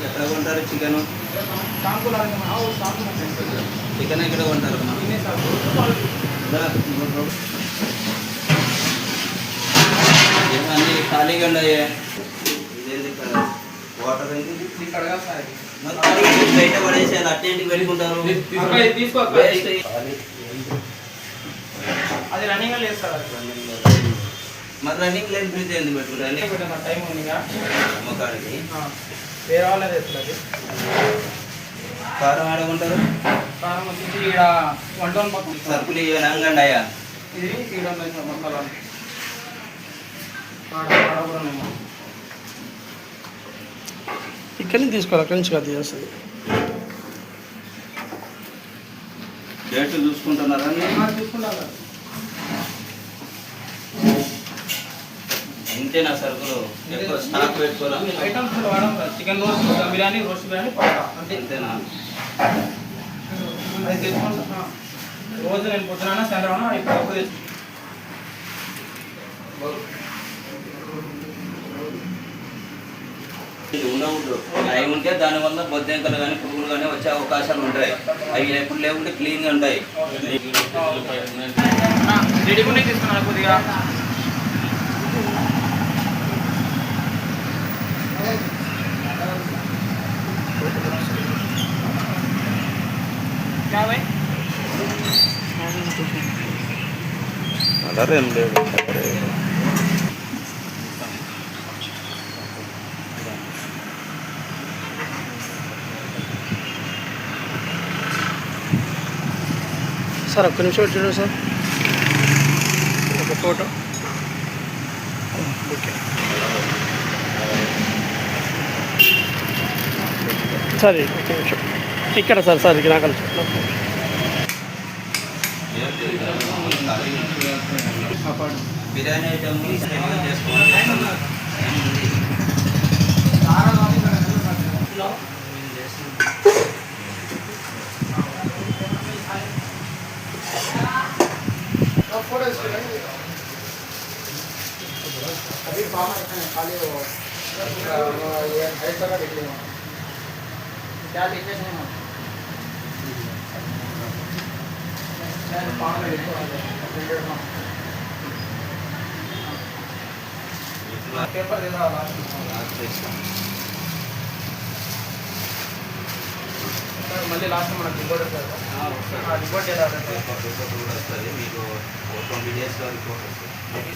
ఎక్కడ కొంటారు chicken? Chicken ఎక్కడ కొంటారు? అన్నీ ఖాళీగా ఉన్నాయి. ఇదేంటి వాటర్ బయట పడేసేది అట్టేంటికి పెట్టుకుంటారు. అది రన్నింగ్ లేదు సార్. మరి రన్నింగ్ లేని ఫ్రిడ్జ్ ఎందుకు పెట్టుకుంటారు? టైం ఉందిగా అమ్మకాడికి వేరే వాళ్ళది వేస్తుంది. కారం ఆడుకుంటారు. కారం వచ్చేసి ఇక్కడ 1 పక్కన సరుకులు ఇవ్వనంగండి అయ్యా. ఇది తీయడం మసాలా ఇక్కడి నుంచి తీసుకోవాలి, అక్కడి నుంచి అది చేస్తుంది. డేట్ చూసుకుంటున్నారా? చూసుకుంటారు. ఇంతేనా సరుకులు? ఎక్కువ స్టాక్ పెట్టుకోరా? ఐటమ్స్ వాడడం chicken roast, biryani, roast biryani, పక్కా అంటే అంతేనా? అది తెచ్చుకుంటా. రోజు నేను పొద్దున సాయంత్రం ఇప్పుడు ఉండవు. అవి ఉంటే దానివల్ల బొద్దింకలు కానీ పురుగులు కానీ వచ్చే అవకాశాలు ఉంటాయి. అవి ఎప్పుడు లేకుంటే క్లీన్గా ఉంటాయి. రెడీగా తీసుకున్నాను కొద్దిగా. అదరేం లేదు. సార్ ఒక్క నిమిషం చూడండి సార్, ఒక ఫోటో. ఓకే సరే, ఒక్క నిమిషం ఇక్కడ సార్. సార్ ఇక్కడ నాకు బిర్యానీ ఐటమ్ చేసుకోవాలి. अभी फार्म खाली हो ये ऐसा का देख लेना क्या लिखे हैं ना मैं फार्म में लिखो प्रिंटेड ना पेपर दे रहा सर मళ్ళీ లాస్ట్ మన రిపోర్ట్ వస్తుంది. ఆ రిపోర్ట్ ఎలా వస్తుంది? రిపోర్ట్ కూడా వస్తుంది మీకు. 20 డేస్లో రిపోర్ట్ వస్తుంది.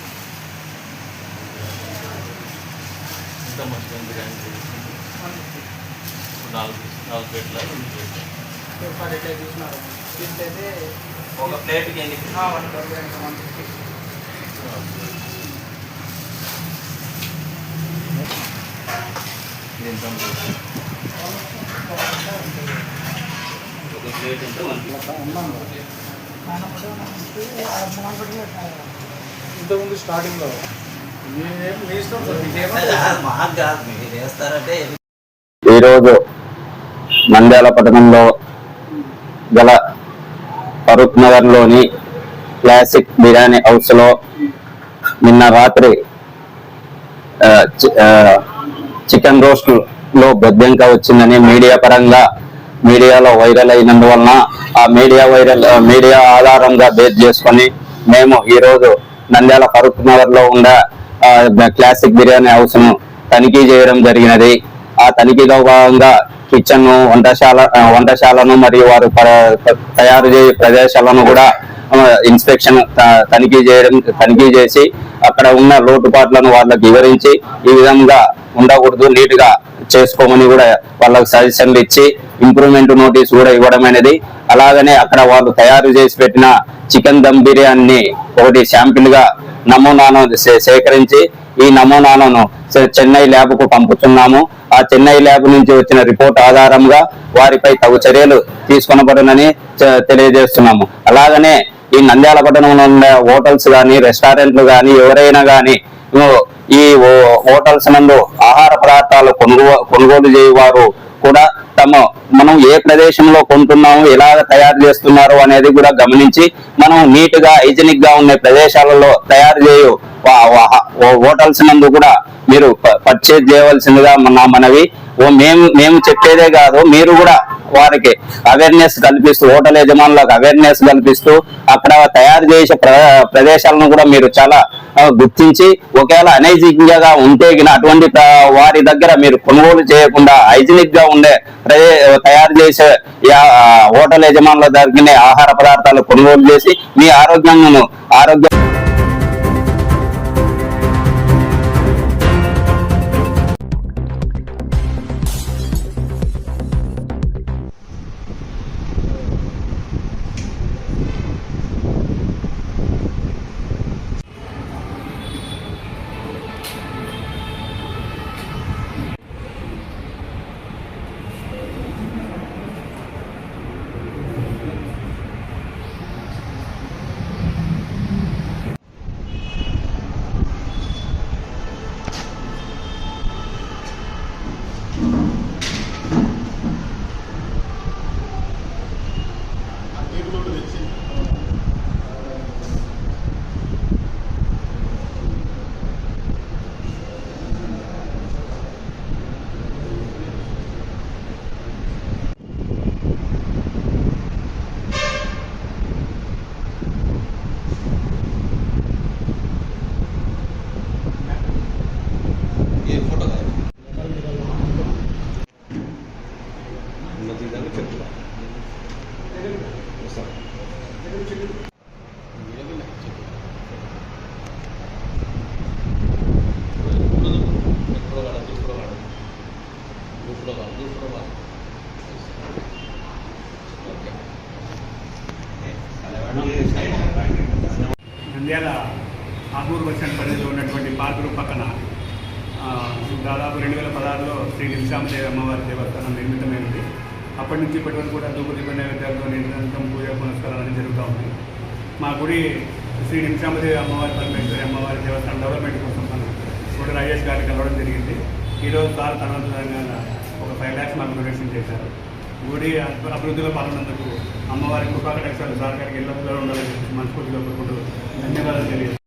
ఎంత మంచిగా బిర్యానీ 4 ప్లేట్ల పేపర్ ఎట్లా చూసినారు? చూస్తే ఒక ప్లేట్కి ఎన్ని? 150. ఒక ప్లేట్ అంటే 150. ఇంతకుముందు స్టార్టింగ్లో ఈరోజు నంద్యాల పట్టణంలో గల ఫరూక్ నగర్లోని క్లాసిక్ బిర్యానీ హౌస్లో నిన్న రాత్రి చికెన్ రోస్ట్లో బొద్దింక వచ్చిందని మీడియాలో వైరల్ అయినందువలన ఆ మీడియా ఆధారంగా బేస్ చేసుకొని మేము ఈరోజు నంద్యాల ఫరూక్ నగర్ లో ఉన్న క్లాసిక్ బిర్యానీ హౌస్ ను తనిఖీ చేయడం జరిగినది. ఆ తనిఖీలో భాగంగా కిచెన్, వంటశాలను మరియు వారు తయారు చేసే ప్రదేశాలను కూడా ఇన్స్పెక్షన్ తనిఖీ చేసి అక్కడ ఉన్న లోటుపాట్లను వాళ్ళకి వివరించి ఈ విధంగా ఉండకూడదు, నీట్ గా చేసుకోమని కూడా వాళ్ళకి సజెషన్లు ఇచ్చి ఇంప్రూవ్మెంట్ నోటీస్ కూడా ఇవ్వడం అనేది. అలాగనే అక్కడ వాళ్ళు తయారు చేసి పెట్టిన చికెన్ దమ్ బిర్యానీ ఒకటి శాంపిల్ గా నమూనాను సేకరించి ఈ నమూనాలను చెన్నై ల్యాబ్ కు పంపుతున్నాము. ఆ చెన్నై ల్యాబ్ నుంచి వచ్చిన రిపోర్ట్ ఆధారంగా వారిపై తగు చర్యలు తీసుకొనబడునని తెలియజేస్తున్నాము. అలాగనే ఈ నంద్యాల పట్టణంలో ఉన్న హోటల్స్ కానీ, రెస్టారెంట్లు కానీ, ఎవరైనా కానీ ఈ హోటల్స్ నందు ఆహార పదార్థాలు కొనుగోలు చేయవారు కూడా మనం ఏ ప్రదేశంలో కొంటున్నాము, ఎలాగ తయారు చేస్తున్నారు అనేది కూడా గమనించి మనం నీట్ గా హైజెనిక్ గా ఉండే ప్రదేశాలలో తయారు చేయు హోటల్స్ నందు కూడా మీరు పర్చేజ్ చేయవలసిందిగా నా మనవి. మేము చెప్పేదే కాదు, మీరు కూడా వారికి అవేర్నెస్ కల్పిస్తూ, హోటల్ యజమానులకు అవేర్నెస్ కల్పిస్తూ అక్కడ తయారు చేసే ప్రదేశాలను కూడా మీరు చాలా గుర్తించి, ఒకవేళ అనైజినిక్ గా ఉంటే అటువంటి వారి దగ్గర మీరు కొనుగోలు చేయకుండా హైజీనిక్ గా ఉండే తయారు చేసే హోటల్ యజమానుల దగ్గరనే ఆహార పదార్థాలు కొనుగోలు చేసి మీ ఆరోగ్యం నంద్యాల ఆగూరు బస్టాండ్ పరిధిలో ఉన్నటువంటి పార్కులు పక్కన దాదాపు 2016లో శ్రీ నిమిషాందేవి అమ్మవారి దేవస్థానం నిర్మితమైంది. అప్పటి నుంచి ఇప్పటి వరకు కూడా ధూపదీప నైవేద్యాలతో నిరంతరం పూజా పునస్కారాలు జరుగుతూ ఉన్నాయి. మా గుడి శ్రీ నిమిషాందేవి అమ్మవారి పరమేశ్వరి అమ్మవారి దేవస్థానం డెవలప్మెంట్ కోసం మనం కూడా రాజేష్ గారికి కలవడం జరిగింది. ఈరోజు సార్ తనవంతుగా ఒక 5 lakhs మాకు డొనేషన్ చేశారు. గుడి అభివృద్ధిలో పాల్గొన్నందుకు అమ్మవారి కృపాకటాక్షాలు సార్ గారికి ఎల్లప్పుడూ ఉండాలని చెప్పి మనస్ఫూర్తిగా కోరుకుంటూ ధన్యవాదాలు తెలియజేస్తాను.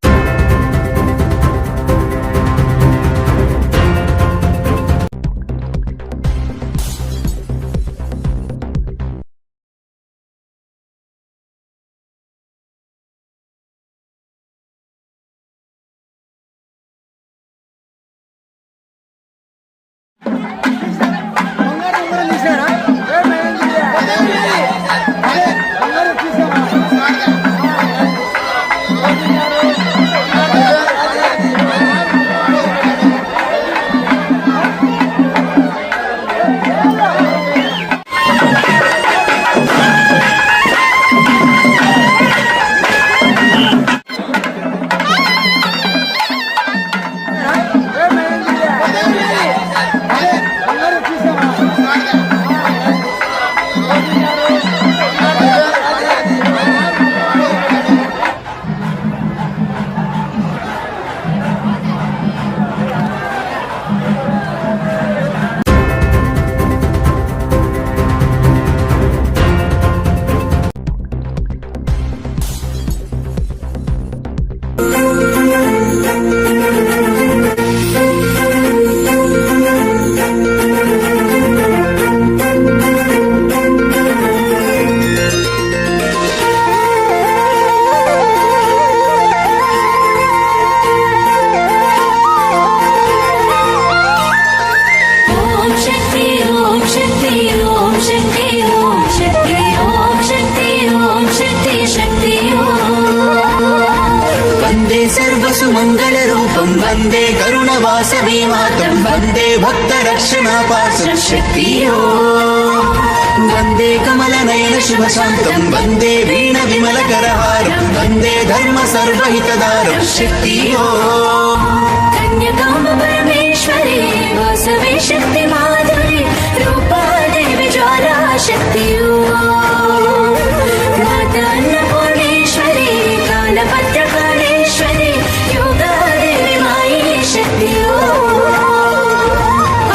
मंगलरूपं वन्दे करुणवासवी मातं वन्दे भक्तरक्षणापासं शक्तियो वन्दे कमलनयन शुभशान्तं वन्दे वीणविमलकरहारं वन्दे धर्म सर्वहितदारं शक्तियो कन्यकामपरमेश्वरी वासवे शक्तिमाधुरी रूपा देवी ज्वाला शक्तियो माता अन्नपूर्णेश्वरी कालभद्रकालेश्वरी योगादेवी मायी शक्तियो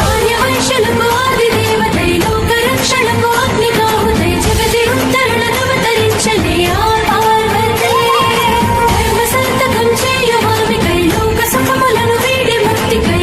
आर्यवैश्युలకు ఆదిదేవతై లోకరక్షణకు అగ్నికాహుతై జగతి ఉత్తరణవతరించని ఆ పార్వతీ ధర్మ సంతకం చేయు మామికై లోక సుఖములను వీడి ముక్తికై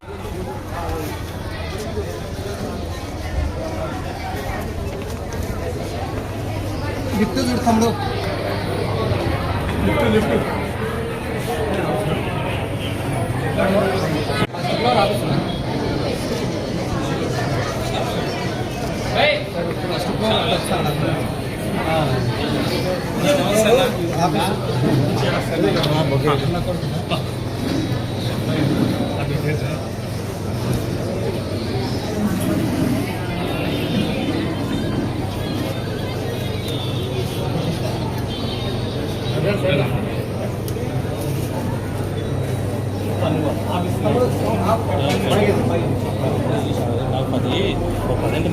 లిఫ్ట్ చూడు తమ్ముడు.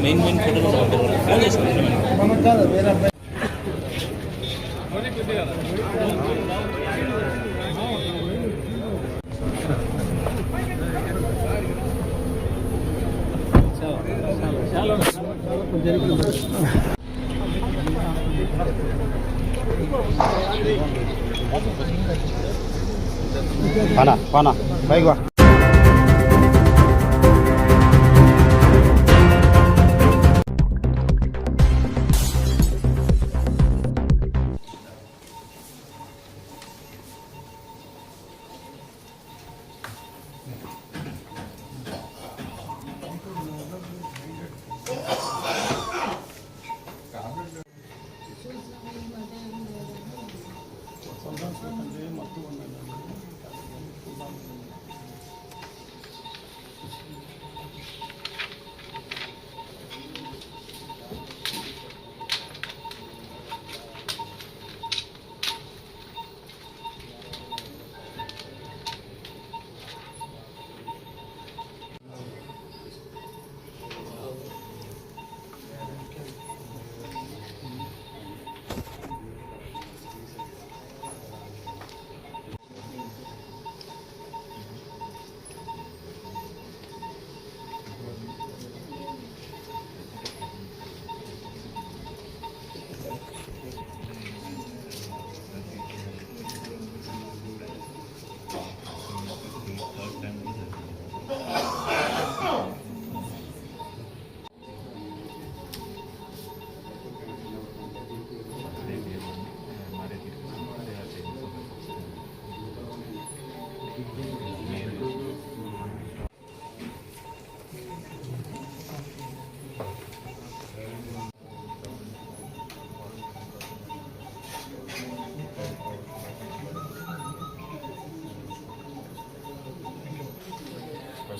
మెయిన్ ఫోటో ఫోన్ చేసుకుంటాం. పానా పైకి వా.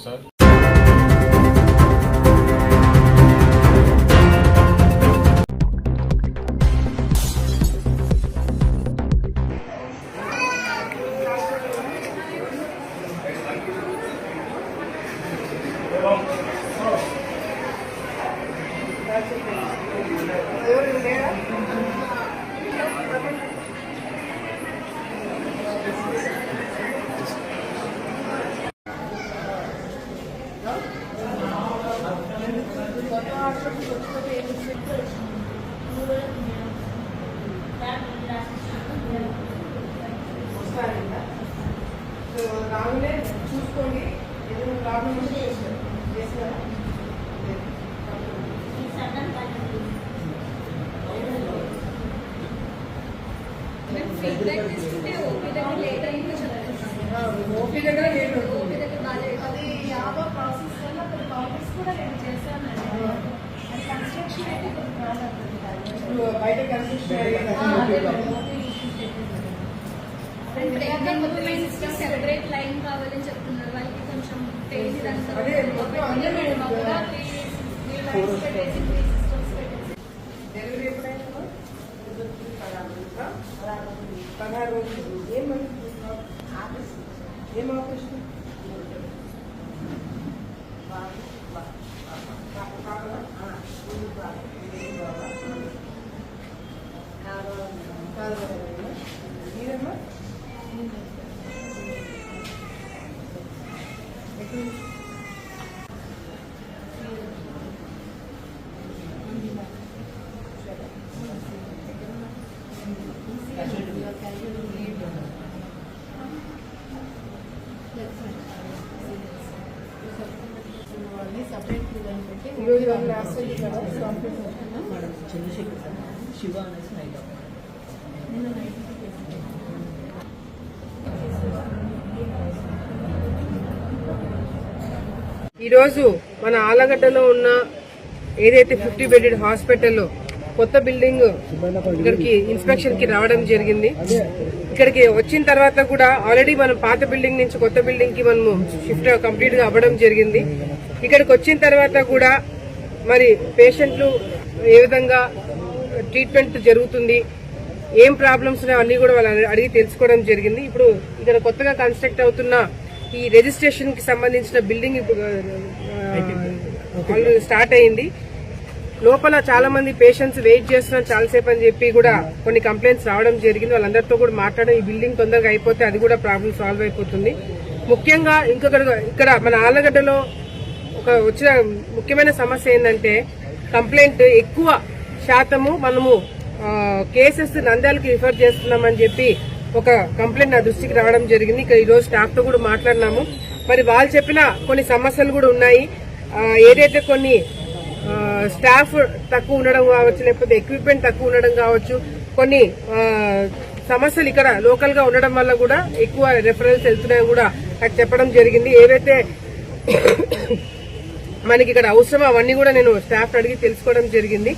సార్ రాగానే చూసుకోండి, ఏదైనా ప్రాబ్లం ఉంటే చేస్తారా. ఓపీ దగ్గర లేదు, అది యాభై ప్రాసెస్ వల్ల కొన్ని కాపీస్ కూడా నేను చేశానండి. అది కన్స్ట్రక్షన్ అయితే కొన్ని ప్రాబ్లం బయట కన్స్ట్రక్షన్ సెపరేట్ లైన్ కావాలని చెప్తున్నారు. వాళ్ళకి కొంచెం డెలివరీ ఎప్పుడైనా 16 రోజులు. ఏం ఆపరేషన్? మీరమ్మా ఈరోజు లాస్ట్ కదా కంప్లీట్ మేడం చంద్రశేఖర్ శివ అనేసి నైట్ నిన్న నైట్ ఈరోజు మన ఆలగడ్డలో ఉన్న ఏదైతే 50 బెడెడ్ హాస్పిటల్లో కొత్త బిల్డింగ్ ఇక్కడికి ఇన్స్పెక్షన్ కి రావడం జరిగింది. ఇక్కడికి వచ్చిన తర్వాత కూడా ఆల్రెడీ మనం పాత బిల్డింగ్ నుంచి కొత్త బిల్డింగ్ కి మనము షిఫ్ట్ కంప్లీట్ గా అవ్వడం జరిగింది. ఇక్కడికి వచ్చిన తర్వాత కూడా మరి పేషెంట్లు ఏ విధంగా ట్రీట్మెంట్ జరుగుతుంది, ఏం ప్రాబ్లమ్స్ ఉన్నాయో అన్ని కూడా వాళ్ళు అడిగి తెలుసుకోవడం జరిగింది. ఇప్పుడు ఇక్కడ కొత్తగా కన్స్ట్రక్ట్ అవుతున్న ఈ రిజిస్ట్రేషన్ కి సంబంధించిన బిల్డింగ్ స్టార్ట్ అయింది. లోపల చాలా మంది పేషెంట్స్ వెయిట్ చేస్తున్నారు చాలాసేపు అని చెప్పి కూడా కొన్ని కంప్లైంట్స్ రావడం జరిగింది. వాళ్ళందరితో కూడా మాట్లాడడం, ఈ బిల్డింగ్ తొందరగా అయిపోతే అది కూడా ప్రాబ్లం సాల్వ్ అయిపోతుంది. ముఖ్యంగా ఇక్కడ మన ఆలగడ్డలో ఒక వచ్చిన ముఖ్యమైన సమస్య ఏంటంటే కంప్లైంట్ ఎక్కువ శాతము మనము కేసెస్ నంద్యాలకు రిఫర్ చేస్తున్నామని చెప్పి ఒక కంప్లైంట్ నా దృష్టికి రావడం జరిగింది. ఇక్కడ ఈరోజు స్టాఫ్ తో కూడా మాట్లాడినాము. మరి వాళ్ళు చెప్పిన కొన్ని సమస్యలు కూడా ఉన్నాయి. ఏదైతే కొన్ని స్టాఫ్ తక్కువ ఉండడం కావచ్చు, లేకపోతే ఎక్విప్మెంట్ తక్కువ ఉండడం కావచ్చు, కొన్ని సమస్యలు ఇక్కడ లోకల్ గా ఉండడం వల్ల కూడా ఎక్కువ రెఫరెన్స్ వెళ్తున్నాయని కూడా నాకు చెప్పడం జరిగింది. ఏవైతే మనకి ఇక్కడ అవసరం అవన్నీ కూడా నేను స్టాఫ్ అడిగి తెలుసుకోవడం జరిగింది.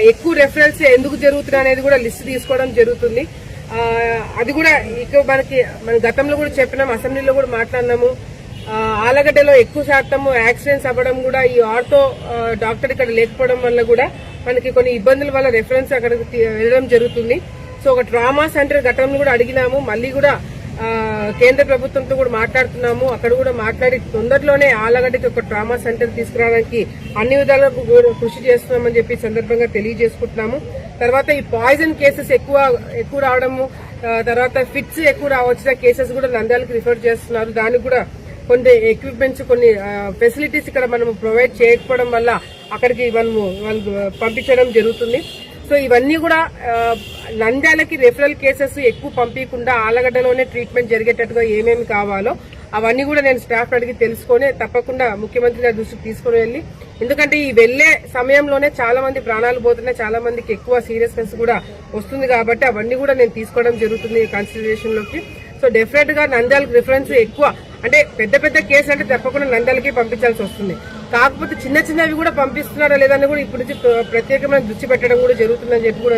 ఎక్కువ రెఫరెన్స్ ఎందుకు జరుగుతున్నాయి అనేది కూడా లిస్ట్ తీసుకోవడం జరుగుతుంది. అది కూడా ఇక మన గతంలో కూడా చెప్పినాం, అసెంబ్లీలో కూడా మాట్లాడినాము. ఆలగడ్డలో ఎక్కువ శాతం యాక్సిడెంట్స్ అవ్వడం కూడా ఈ ఆర్థో డాక్టర్ ఇక్కడ లేకపోవడం వల్ల కూడా మనకి కొన్ని ఇబ్బందుల వల్ల రెఫరెన్స్ అక్కడికి వెళ్ళడం జరుగుతుంది. సో ఒక ట్రామా సెంటర్ గతంలో కూడా అడిగినాము, మళ్ళీ కూడా కేంద్ర ప్రభుత్వంతో కూడా మాట్లాడుతున్నాము. అక్కడ కూడా మాట్లాడి తొందరలోనే ఆలగడ్డకి ఒక ట్రామా సెంటర్ తీసుకురావడానికి అన్ని విధాలుగా కృషి చేస్తున్నామని చెప్పి సందర్భంగా తెలియజేసుకుంటున్నాము. తర్వాత ఈ పాయిజన్ కేసెస్ ఎక్కువ రావడము, తర్వాత ఫిట్స్ ఎక్కువ వచ్చిన కేసెస్ కూడా నంద్యాలకు రిఫర్ చేస్తున్నారు. దానికి కూడా కొన్ని ఎక్విప్మెంట్స్, కొన్ని ఫెసిలిటీస్ ఇక్కడ మనం ప్రొవైడ్ చేయకపోవడం వల్ల అక్కడికి వాళ్ళు పంపించడం జరుగుతుంది. సో ఇవన్నీ కూడా నంద్యాలకి రెఫరల్ కేసెస్ ఎక్కువ పంపించకుండా ఆలగడ్డలోనే ట్రీట్మెంట్ జరిగేటట్టుగా ఏమేమి కావాలో అవన్నీ కూడా నేను స్టాఫ్ అడిగి తెలుసుకొని తప్పకుండా ముఖ్యమంత్రి గారి దృష్టికి తీసుకుని వెళ్లి, ఎందుకంటే ఈ వెళ్లే సమయంలోనే చాలా మంది ప్రాణాలు పోతున్నాయి, చాలా మందికి ఎక్కువ సీరియస్నెస్ కూడా వస్తుంది కాబట్టి అవన్నీ కూడా నేను తీసుకోవడం జరుగుతుంది కన్సిడరేషన్ లోకి. సో డెఫినెట్ గా నంద్యాలకు రిఫరెన్స్ ఎక్కువ, అంటే పెద్ద కేసు అంటే తప్పకుండా నంద్యాలకి పంపించాల్సి వస్తుంది. కాకపోతే చిన్నవి కూడా పంపిస్తున్నారా లేదని కూడా ఇప్పటి నుంచి ప్రత్యేకమైన దృష్టి పెట్టడం కూడా జరుగుతుందని చెప్పి కూడా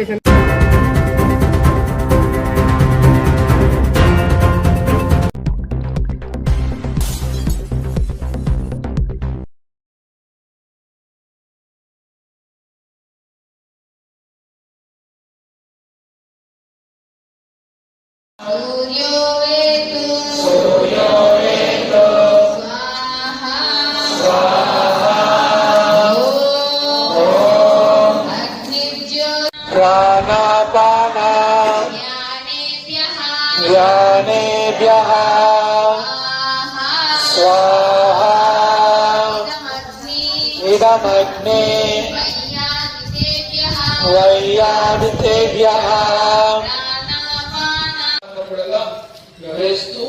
జ్ఞానేభ్యః స్వాహా ఇదమగ్నే వయ్యాదితేభ్యః వేస్తూ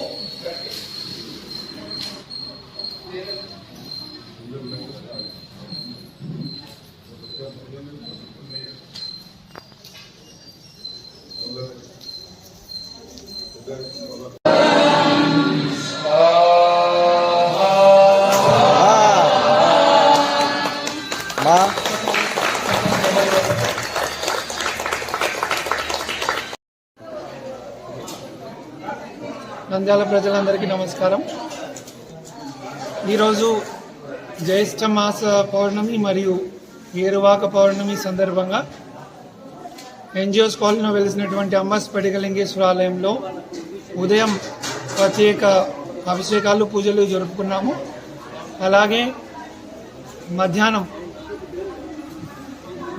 నంద్యాల ప్రజలందరికీ నమస్కారం. ఈరోజు జ్యేష్ఠ మాస పౌర్ణమి మరియు ఏరువాక పౌర్ణమి సందర్భంగా ఎన్జిఓస్ కాలనీలో వెలిసినటువంటి అంబ స్ఫటికలింగేశ్వర ఆలయంలో ఉదయం ప్రత్యేక అభిషేకాలు పూజలు జరుపుకున్నాము. అలాగే మధ్యాహ్నం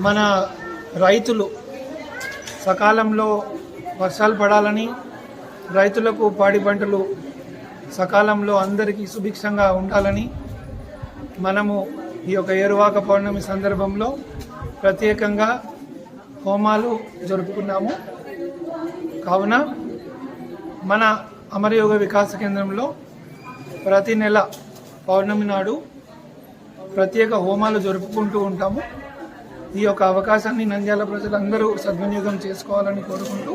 మన రైతులు సకాలంలో వర్షాలు పడాలని, రైతులకు పాడి పంటలు సకాలంలో అందరికీ సుభిక్షంగా ఉండాలని మనము ఈ యొక్క ఏరువాక పౌర్ణమి సందర్భంలో ప్రత్యేకంగా హోమాలు జరుపుకున్నాము. కావున మన అమరయోగ వికాస కేంద్రంలో ప్రతి నెల పౌర్ణమి నాడు ప్రత్యేక హోమాలు జరుపుకుంటూ ఉంటాము. ఈ యొక్క అవకాశాన్ని నంద్యాల ప్రజలందరూ సద్వినియోగం చేసుకోవాలని కోరుకుంటూ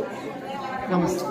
నమస్తే.